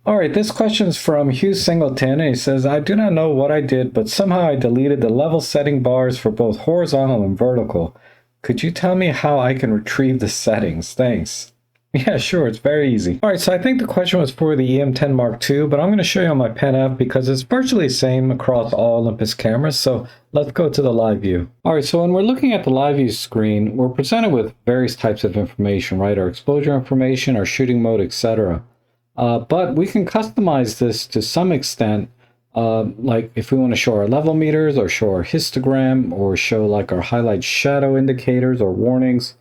All right, this question is from Hugh Singleton, and he says, I do not know what I did, but somehow I deleted the level setting bars for both horizontal and vertical. Could you tell me how I can retrieve the settings? Thanks. Yeah, sure, it's very easy. All right, so I think the question was for the E-M10 Mark II, but I'm going to show you on my Pen F because it's virtually the same across all Olympus cameras, so let's go to the live view. All right, so when we're looking at the live view screen, we're presented with various types of information, right? Our exposure information, our shooting mode, etc. But we can customize this to some extent, like if we want to show our level meters or show our histogram or show like our highlight shadow indicators or warnings.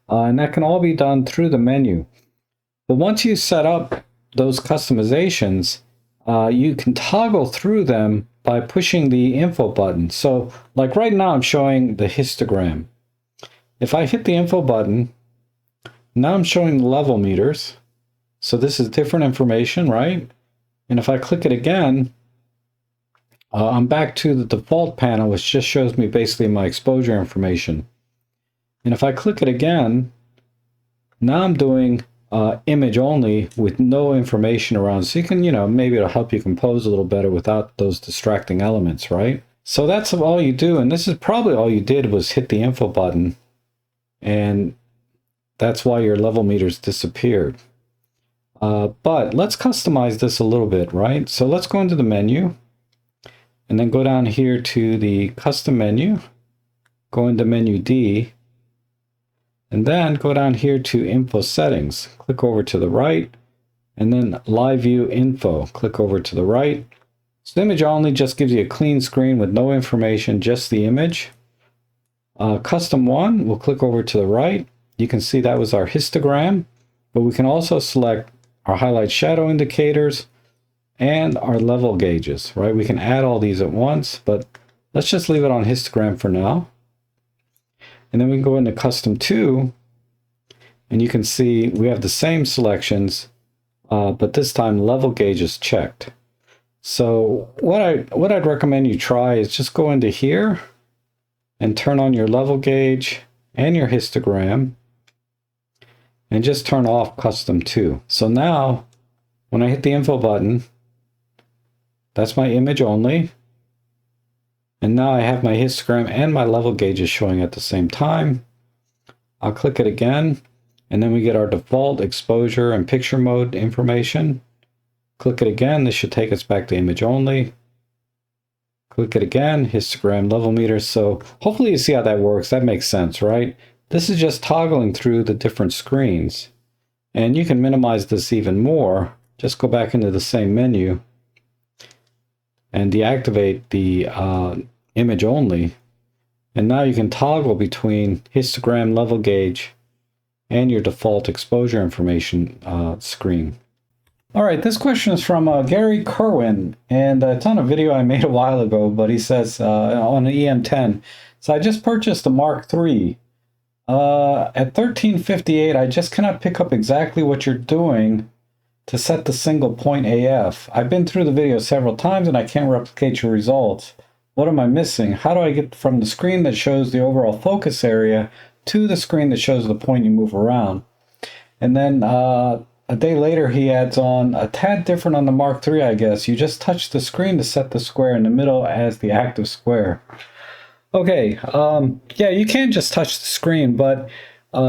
And that can all be done through the menu. But once you set up those customizations, you can toggle through them by pushing the info button. So like right now, I'm showing the histogram. If I hit the info button, now I'm showing the level meters. So this is different information, right? And if I click it again, I'm back to the default panel, which just shows me basically my exposure information. And if I click it again, now I'm doing image only with no information around. So you can, maybe it'll help you compose a little better without those distracting elements, right? So that's all you do. And this is probably all you did was hit the info button. And that's why your level meters disappeared. But let's customize this a little bit, right? So let's go into the menu and then go down here to the custom menu, go into menu D, and then go down here to info settings, click over to the right, and then live view info, click over to the right. So image only just gives you a clean screen with no information, just the image. Custom one, we'll click over to the right. You can see that was our histogram, but we can also select our highlight shadow indicators and our level gauges, right? We can add all these at once, but let's just leave it on histogram for now. And then we can go into custom 2, and you can see we have the same selections, but this time level gauge is checked. So what I'd recommend you try is just go into here and turn on your level gauge and your histogram, and just turn off custom 2. So now when I hit the info button, that's my image only. And now I have my histogram and my level gauges showing at the same time. I'll click it again, and then we get our default exposure and picture mode information. Click it again, this should take us back to image only. Click it again, histogram, level meters. So hopefully you see how that works. That makes sense, right? This is just toggling through the different screens. And you can minimize this even more. Just go back into the same menu and deactivate the image only. And now you can toggle between histogram, level gauge, and your default exposure information screen. All right, this question is from Gary Kerwin, and it's on a video I made a while ago, but he says on the E-M10. So I just purchased the Mark III. At 1358, I just cannot pick up exactly what you're doing to set the single point AF. I've been through the video several times and I can't replicate your results. What am I missing? How do I get from the screen that shows the overall focus area to the screen that shows the point you move around? And then a day later he adds on, a tad different on the Mark III, I guess. You just touch the screen to set the square in the middle as the active square. Okay, yeah, you can't just touch the screen, but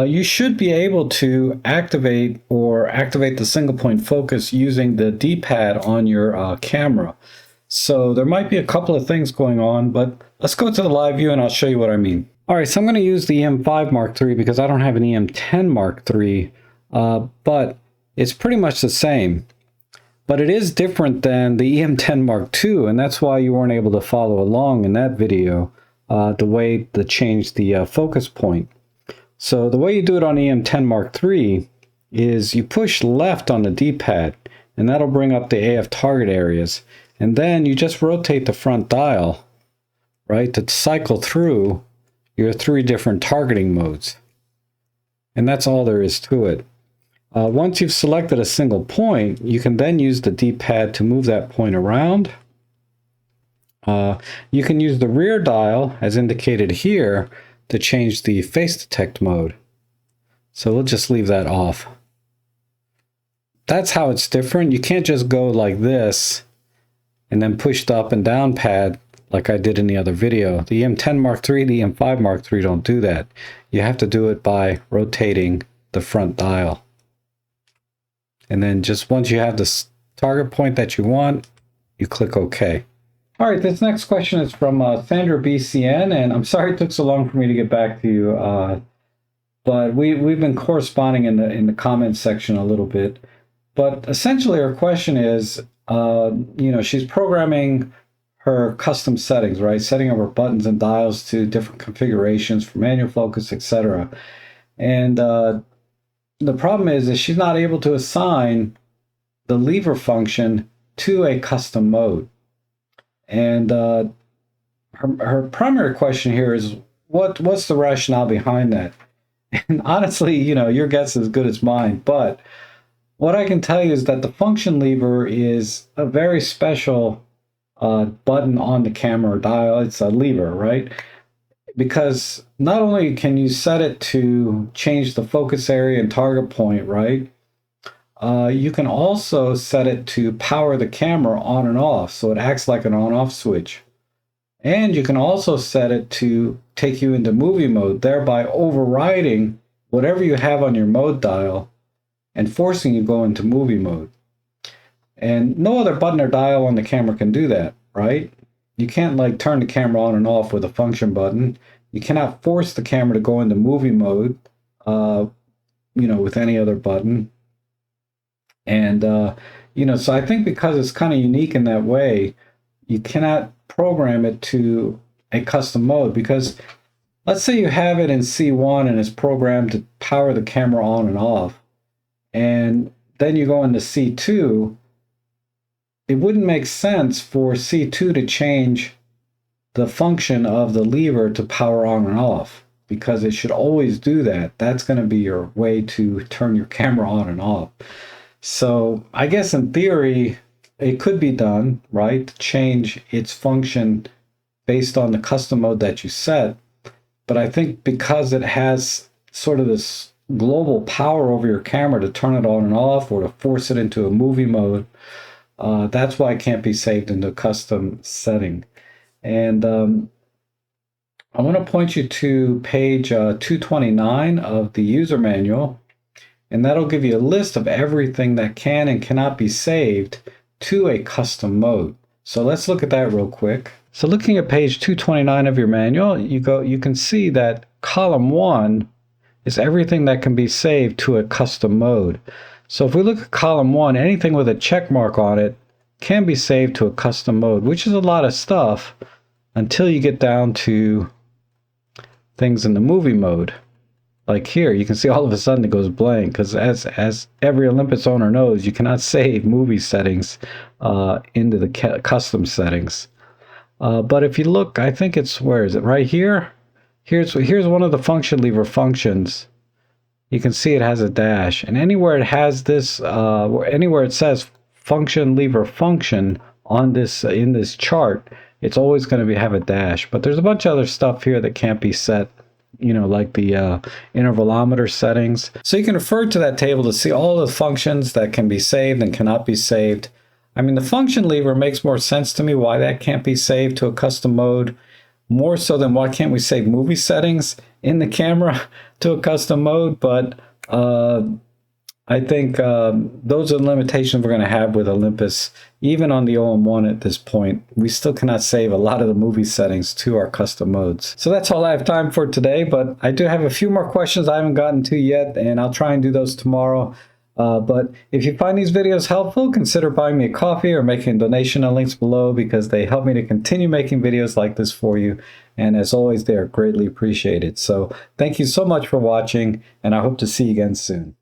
you should be able to activate the single point focus using the D-pad on your camera. So there might be a couple of things going on, but let's go to the live view and I'll show you what I mean. All right, so I'm going to use the E-M5 Mark III because I don't have an E-M10 Mark III, but it's pretty much the same. But it is different than the E-M10 Mark II, and that's why you weren't able to follow along in that video, the way to change the focus point. So the way you do it on E-M10 Mark III is you push left on the D-pad, and that'll bring up the AF target areas. And then you just rotate the front dial, right, to cycle through your 3 different targeting modes. And that's all there is to it. Once you've selected a single point, you can then use the D-pad to move that point around. You can use the rear dial, as indicated here, to change the face detect mode. So we'll just leave that off. that's how it's different. You can't just go like this and then push the up and down pad like I did in the other video. The E-M10 Mark III, the E-M5 Mark III don't do that. You have to do it by rotating the front dial. And then just once you have the target point that you want, you click OK. All right, this next question is from Sandra BCN, and I'm sorry it took so long for me to get back to you, but we've been corresponding in the comments section a little bit. But essentially her question is, she's programming her custom settings, right? Setting up her buttons and dials to different configurations for manual focus, etc. And the problem is she's not able to assign the lever function to a custom mode. And her primary question here is, what's the rationale behind that? And honestly, your guess is as good as mine. But what I can tell you is that the function lever is a very special button on the camera or dial. It's a lever, right? Because not only can you set it to change the focus area and target point, right? You can also set it to power the camera on and off, so it acts like an on-off switch. And you can also set it to take you into movie mode, thereby overriding whatever you have on your mode dial and forcing you to go into movie mode. And no other button or dial on the camera can do that, right? You can't like turn the camera on and off with a function button. You cannot force the camera to go into movie mode, with any other button. And, so I think because it's kind of unique in that way, you cannot program it to a custom mode, because let's say you have it in C1 and it's programmed to power the camera on and off, and then you go into C2, it wouldn't make sense for C2 to change the function of the lever to power on and off, because it should always do that. That's going to be your way to turn your camera on and off. So I guess in theory, it could be done, right? To change its function based on the custom mode that you set. But I think because it has sort of this global power over your camera to turn it on and off or to force it into a movie mode, that's why it can't be saved into a custom setting. And I want to point you to page 229 of the user manual. And that'll give you a list of everything that can and cannot be saved to a custom mode. So let's look at that real quick. So looking at page 229 of your manual, you can see that column 1 is everything that can be saved to a custom mode. So if we look at column 1, anything with a check mark on it can be saved to a custom mode, which is a lot of stuff until you get down to things in the movie mode. Like here, you can see all of a sudden it goes blank, because as every Olympus owner knows, you cannot save movie settings into the custom settings. But if you look, I think it's, where is it? Right here? Here's one of the function lever functions. You can see it has a dash. And anywhere it has this, anywhere it says function lever function on this in this chart, it's always going to have a dash. But there's a bunch of other stuff here that can't be set, like the intervalometer settings. So you can refer to that table to see all the functions that can be saved and cannot be saved. I mean, the function lever makes more sense to me why that can't be saved to a custom mode, more so than why can't we save movie settings in the camera to a custom mode. But I think those are the limitations we're going to have with Olympus. Even on the OM1 at this point, we still cannot save a lot of the movie settings to our custom modes. So that's all I have time for today, but I do have a few more questions I haven't gotten to yet, and I'll try and do those tomorrow. But if you find these videos helpful, consider buying me a coffee or making a donation on links below, because they help me to continue making videos like this for you. And as always, they are greatly appreciated. So thank you so much for watching, and I hope to see you again soon.